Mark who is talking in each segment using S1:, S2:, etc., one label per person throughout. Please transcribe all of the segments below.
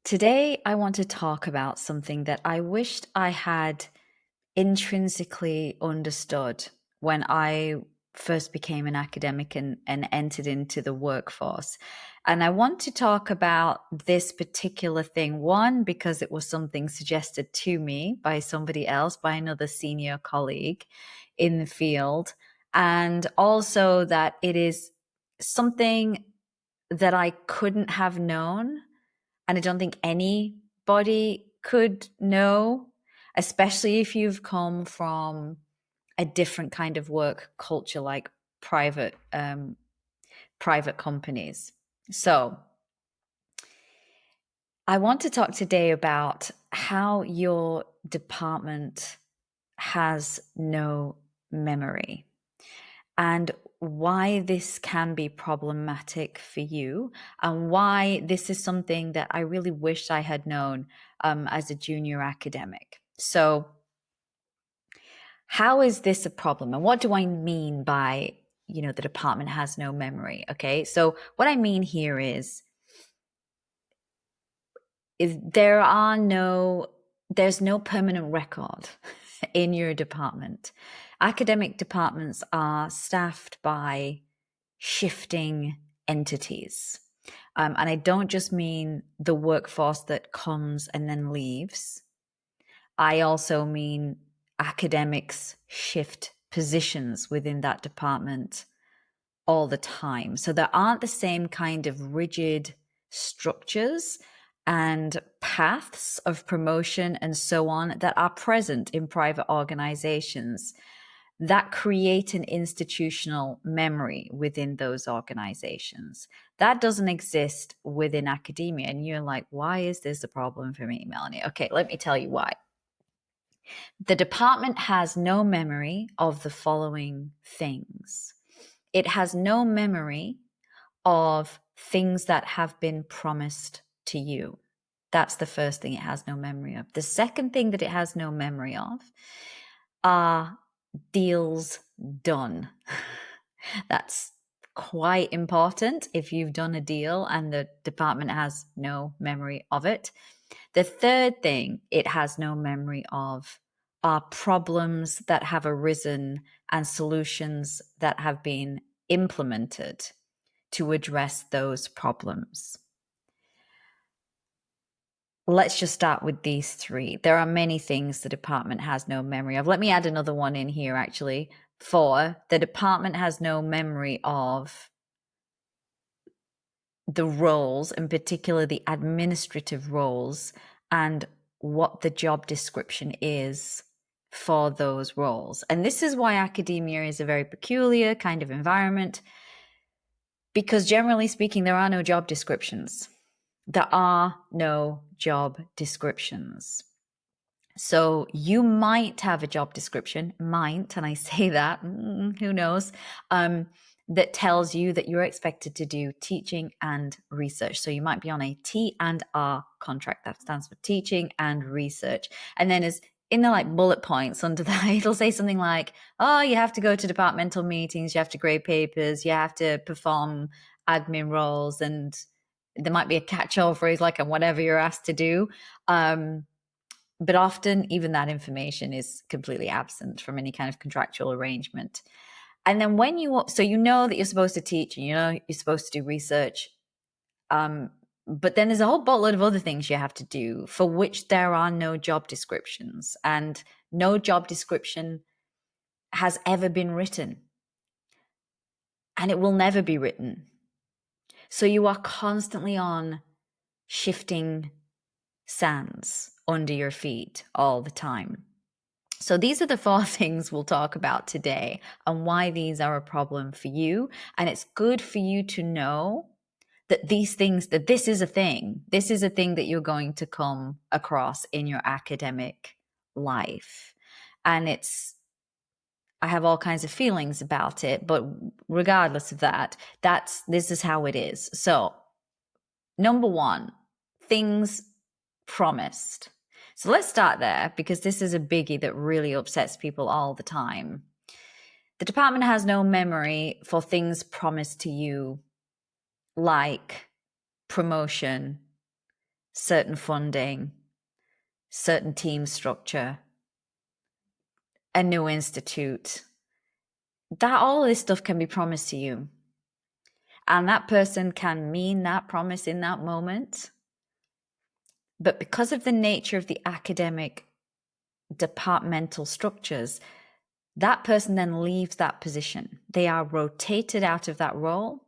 S1: Today, I want to talk about something that I wished I had intrinsically understood when I first became an academic and entered into the workforce. And I want to talk about this particular thing, one, because it was something suggested to me by somebody else, by another senior colleague in the field, and also that it is something that I couldn't have known and I don't think anybody could know, especially if you've come from a different kind of work culture like private companies. So I want to talk today about how your department has no memory and why this can be problematic for you, and why this is something that I really wish I had known as a junior academic. So, how is this a problem, and what do I mean by the department has no memory? Okay, so what I mean here is there's no permanent record in your department. Academic departments are staffed by shifting entities. And I don't just mean the workforce that comes and then leaves. I also mean academics shift positions within that department all the time. So there aren't the same kind of rigid structures and paths of promotion and so on that are present in private organizations that create an institutional memory within those organizations. That doesn't exist within academia. And you're like, why is this a problem for me, Melanie? Okay, let me tell you why. The department has no memory of the following things. It has no memory of things that have been promised to you. That's the first thing it has no memory of. The second thing that it has no memory of are deals done. That's quite important if you've done a deal and the department has no memory of it. The third thing it has no memory of are problems that have arisen and solutions that have been implemented to address those problems. Let's just start with these three. There are many things the department has no memory of. Let me add another one in here, actually. Four, the department has no memory of the roles, in particular the administrative roles, and what the job description is for those roles. And this is why academia is a very peculiar kind of environment, because generally speaking, there are no job descriptions. There are no job descriptions. So you might have a job description, might, and I say that, who knows, that tells you that you're expected to do teaching and research. So you might be on a T and R contract. That stands for teaching and research. And then as in the like bullet points under that, it'll say something like, oh, you have to go to departmental meetings, you have to grade papers, you have to perform admin roles, and there might be a catch-all phrase like, and whatever you're asked to do. But often even that information is completely absent from any kind of contractual arrangement. And then so you know that you're supposed to teach and you know you're supposed to do research. But then there's a whole boatload of other things you have to do for which there are no job descriptions, and no job description has ever been written, and it will never be written. So you are constantly on shifting sands under your feet all the time. So these are the four things we'll talk about today and why these are a problem for you. And it's good for you to know that that this is a thing. This is a thing that you're going to come across in your academic life. And I have all kinds of feelings about it, but regardless of that, this is how it is. So, number one, things promised. So let's start there, because this is a biggie that really upsets people all the time. The department has no memory for things promised to you, like promotion certain funding, certain team structure, a new institute, that all this stuff can be promised to you. And that person can mean that promise in that moment. But because of the nature of the academic departmental structures, that person then leaves that position. They are rotated out of that role.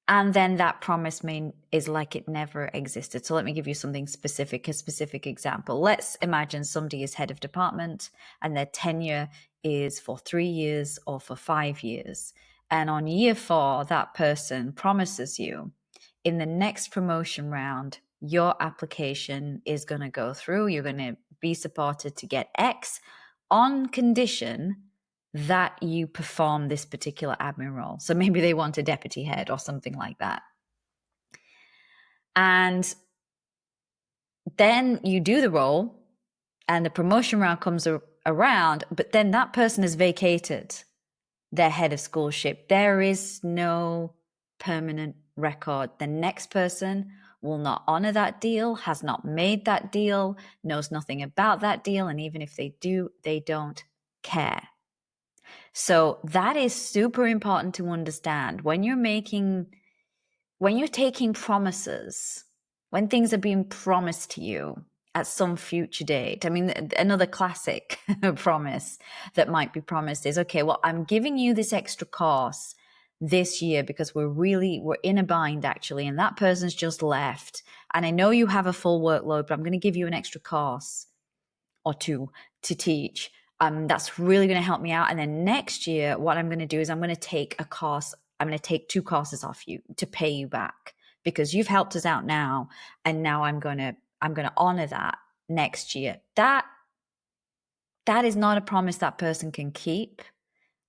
S1: And then that promise is like it never existed. So let me give you something specific, a specific example. Let's imagine somebody is head of department and their tenure is for 3 years or for 5 years. And on year 4, that person promises you in the next promotion round, your application is going to go through. You're going to be supported to get X on condition that you perform this particular admin role. So maybe they want a deputy head or something like that. And then you do the role and the promotion round comes around, but then that person has vacated their head of schoolship. There is no permanent record. The next person will not honor that deal, has not made that deal, knows nothing about that deal. And even if they do, they don't care. So that is super important to understand when you're taking promises, when things are being promised to you at some future date. I mean, another classic promise that might be promised is, okay, well, I'm giving you this extra course this year because we're in a bind actually, and that person's just left. And I know you have a full workload, but I'm going to give you an extra course or 2 to teach. That's really going to help me out. And then next year, what I'm going to do is I'm going to take a course. I'm going to take 2 courses off you to pay you back because you've helped us out now. And now I'm going to honor that next year. That is not a promise that person can keep.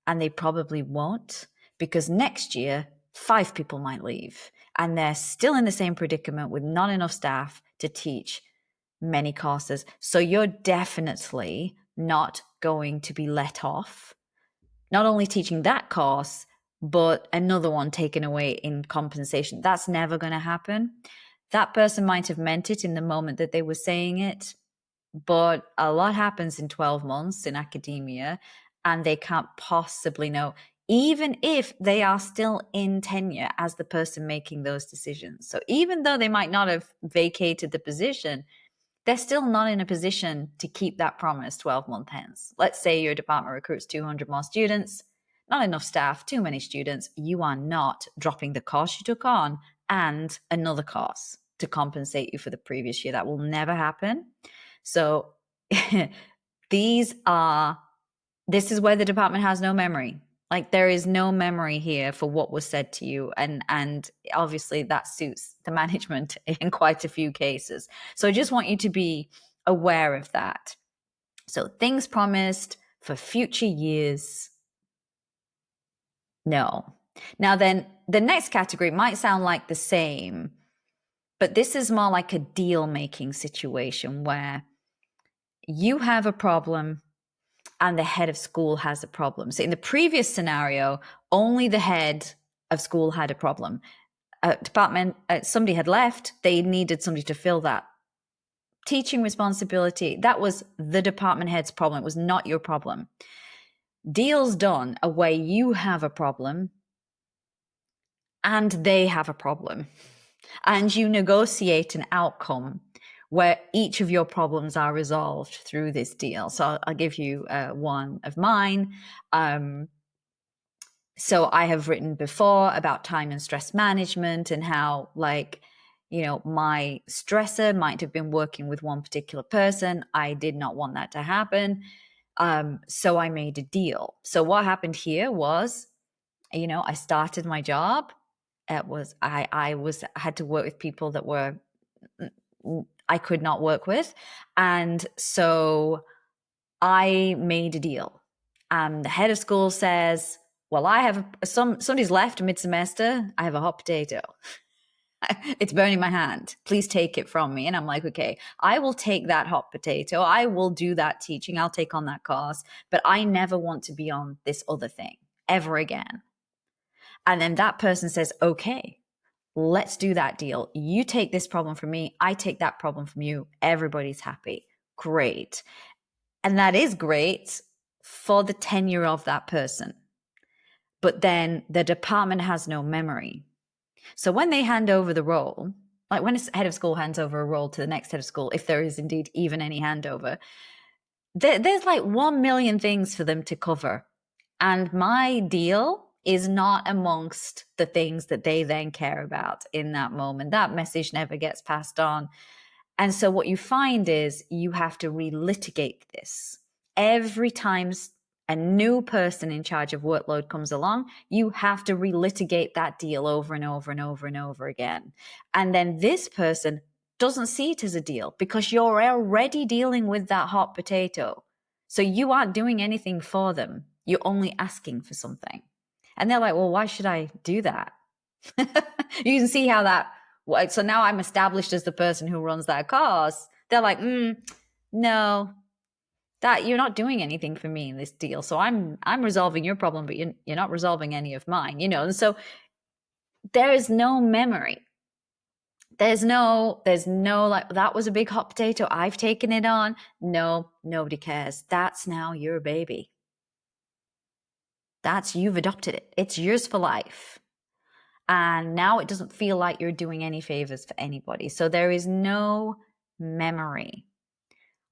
S1: And they probably won't, because next year, 5 people might leave and they're still in the same predicament with not enough staff to teach many courses. So you're definitely not going to be let off, not only teaching that course, but another one taken away in compensation. That's never going to happen. That person might have meant it in the moment that they were saying it, but a lot happens in 12 months in academia, and they can't possibly know, even if they are still in tenure as the person making those decisions. So even though they might not have vacated the position, they're still not in a position to keep that promise 12 months hence. Let's say your department recruits 200 more students, not enough staff, too many students. You are not dropping the course you took on and another course to compensate you for the previous year. That will never happen. So this is where the department has no memory. Like, there is no memory here for what was said to you. And obviously that suits the management in quite a few cases. So I just want you to be aware of that. So things promised for future years, no. Now then, the next category might sound like the same, but this is more like a deal-making situation where you have a problem and the head of school has a problem. So in the previous scenario, only the head of school had a problem. Somebody had left, they needed somebody to fill that teaching responsibility. That was the department head's problem. It was not your problem. Deals done where you have a problem and they have a problem, and you negotiate an outcome where each of your problems are resolved through this deal. So I'll give you one of mine. So I have written before about time and stress management and how, like, my stressor might have been working with one particular person. I did not want that to happen. So I made a deal. So what happened here was, I started my job. It was, I had to work with people that I could not work with. And so I made a deal. The head of school says, well, I have somebody's left mid-semester. I have a hot potato. It's burning my hand. Please take it from me. And I'm like, okay, I will take that hot potato. I will do that teaching. I'll take on that course, but I never want to be on this other thing ever again. And then that person says, okay. Let's do that deal. You take this problem from me, I take that problem from you. Everybody's happy. Great. And that is great for the tenure of that person. But then the department has no memory. So when they hand over the role, like when a head of school hands over a role to the next head of school, if there is indeed even any handover, there's like 1 million things for them to cover. And my deal is not amongst the things that they then care about in that moment. That message never gets passed on. And so what you find is you have to relitigate this. Every time a new person in charge of workload comes along, you have to relitigate that deal over and over and over and over again. And then this person doesn't see it as a deal because you're already dealing with that hot potato. So you aren't doing anything for them. You're only asking for something. And they're like, well, why should I do that? You can see how that, so now I'm established as the person who runs that course. They're like, no, that you're not doing anything for me in this deal. So I'm resolving your problem, but you're not resolving any of mine, And so there is no memory. There's no like, that was a big hot potato. I've taken it on. No, nobody cares. That's now your baby. You've adopted it. It's yours for life. And now it doesn't feel like you're doing any favors for anybody. So there is no memory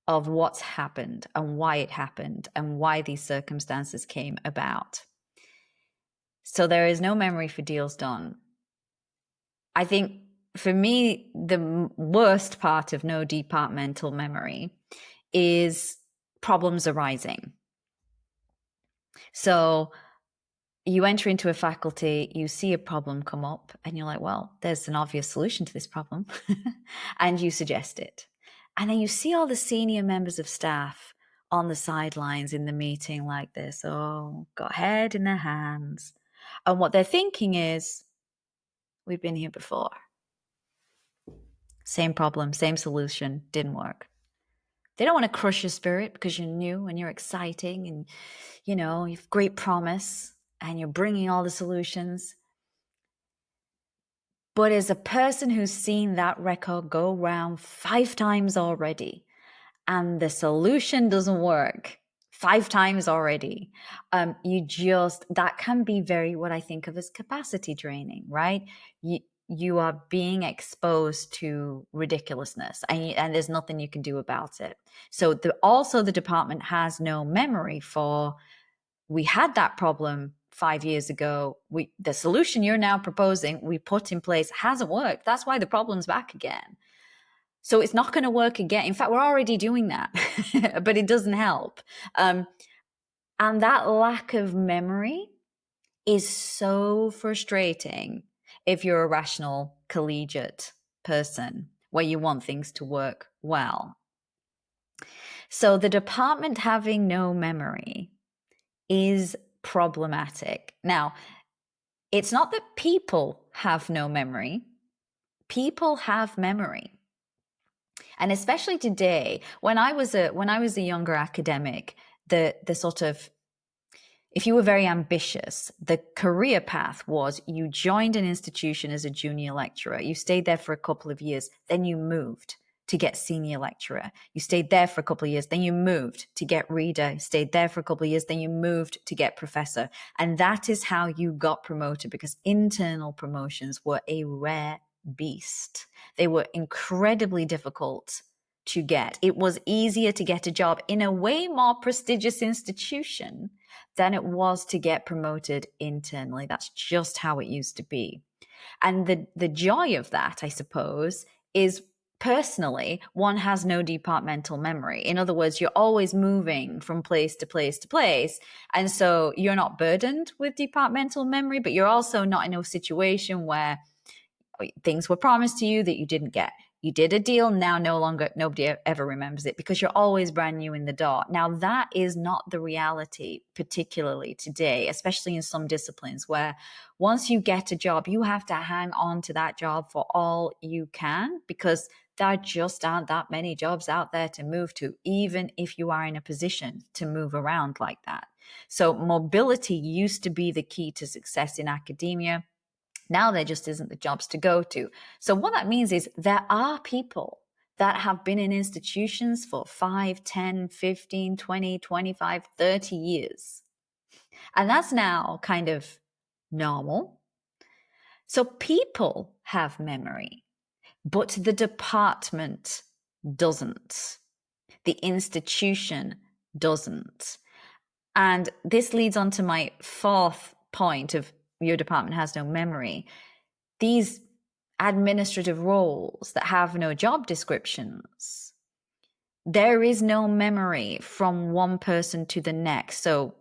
S1: of what's happened and why it happened and why these circumstances came about. So there is no memory for deals done. I think for me, the worst part of no departmental memory is problems arising. So you enter into a faculty, you see a problem come up, and you're like, well, there's an obvious solution to this problem. And you suggest it. And then you see all the senior members of staff on the sidelines in the meeting like this, got head in their hands. And what they're thinking is, we've been here before. Same problem, same solution, didn't work. They don't want to crush your spirit because you're new and you're exciting and, you've great promise and you're bringing all the solutions. But as a person who's seen that record go round 5 times already and the solution doesn't work 5 times already, that can be very, what I think of as capacity draining, right? You are being exposed to ridiculousness and there's nothing you can do about it. So also the department has no memory for, we had that problem 5 years ago. The solution you're now proposing, we put in place, hasn't worked. That's why the problem's back again. So it's not going to work again. In fact, we're already doing that, but it doesn't help. And that lack of memory is so frustrating if you're a rational, collegiate person where you want things to work well. So the department having no memory is problematic. Now, it's not that people have no memory. People have memory. And especially today, when I was a younger academic, the sort of, if you were very ambitious, the career path was you joined an institution as a junior lecturer, you stayed there for a couple of years, then you moved to get senior lecturer. You stayed there for a couple of years, then you moved to get reader, stayed there for a couple of years, then you moved to get professor. And that is how you got promoted, because internal promotions were a rare beast. They were incredibly difficult to get. It was easier to get a job in a way more prestigious institution than it was to get promoted internally. That's just how it used to be. And the joy of that, I suppose, is personally, one has no departmental memory. In other words, you're always moving from place to place to place. And so you're not burdened with departmental memory, but you're also not in a situation where things were promised to you that you didn't get. You did a deal, now nobody ever remembers it because you're always brand new in the door. Now, that is not the reality, particularly today, especially in some disciplines where once you get a job, you have to hang on to that job for all you can, because there just aren't that many jobs out there to move to, even if you are in a position to move around like that. So mobility used to be the key to success in academia. Now there just isn't the jobs to go to. So what that means is there are people that have been in institutions for 5, 10, 15, 20, 25, 30 years. And that's now kind of normal. So people have memory, but the department doesn't. The institution doesn't. And this leads on to my fourth point of your department has no memory. These administrative roles that have no job descriptions, there is no memory from one person to the next. So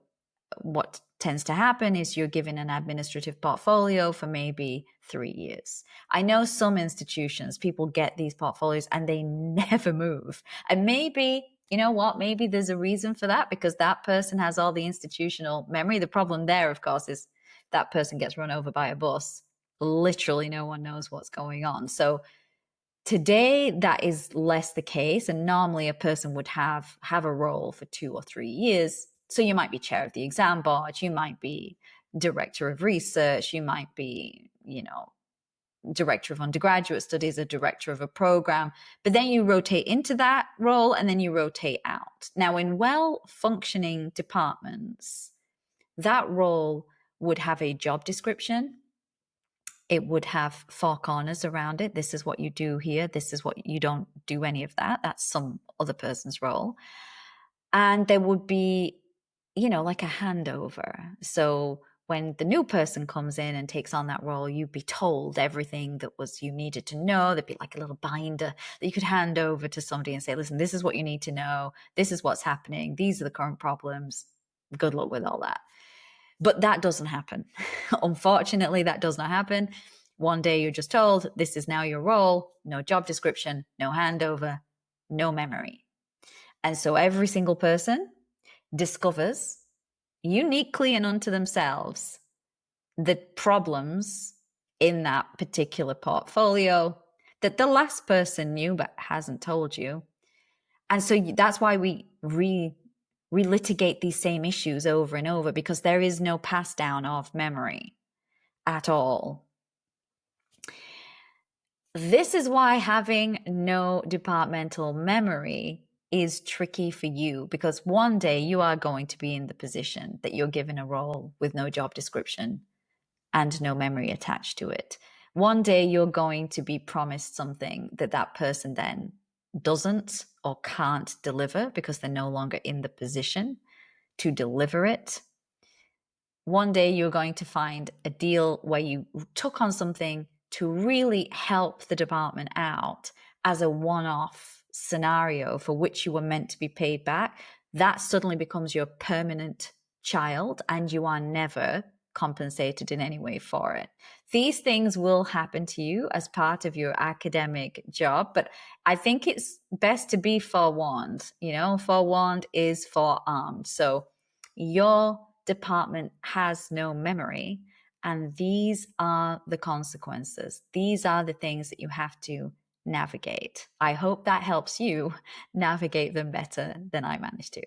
S1: what tends to happen is you're given an administrative portfolio for maybe 3 years. I know some institutions, people get these portfolios and they never move. And maybe, you know what, maybe there's a reason for that because that person has all the institutional memory. The problem there, of course, is that person gets run over by a bus. Literally no one knows what's going on. So today, that is less the case. And normally a person would have a role for 2 or 3 years. So you might be chair of the exam board, you might be director of research, you might be, director of undergraduate studies, a director of a program, but then you rotate into that role and then you rotate out. Now, in well-functioning departments, that role would have a job description. It would have 4 corners around it. This is what you do here. This is what you don't do any of that. That's some other person's role. And there would be, like a handover. So when the new person comes in and takes on that role, you'd be told everything that was you needed to know. There'd be like a little binder that you could hand over to somebody and say, listen, this is what you need to know. This is what's happening. These are the current problems. Good luck with all that. But that doesn't happen. Unfortunately, that does not happen. One day you're just told, this is now your role, no job description, no handover, no memory. And so every single person discovers uniquely and unto themselves the problems in that particular portfolio that the last person knew but hasn't told you. And so that's why we relitigate these same issues over and over, because there is no pass down of memory at all. This is why having no departmental memory is tricky for you, because one day you are going to be in the position that you're given a role with no job description and no memory attached to it. One day you're going to be promised something that that person then doesn't or can't deliver because they're no longer in the position to deliver it. One day you're going to find a deal where you took on something to really help the department out as a one-off scenario for which you were meant to be paid back. That suddenly becomes your permanent child and you are never compensated in any way for it. These things will happen to you as part of your academic job, but I think it's best to be forewarned. Forewarned is forearmed. So your department has no memory, and these are the consequences. These are the things that you have to navigate. I hope that helps you navigate them better than I managed to.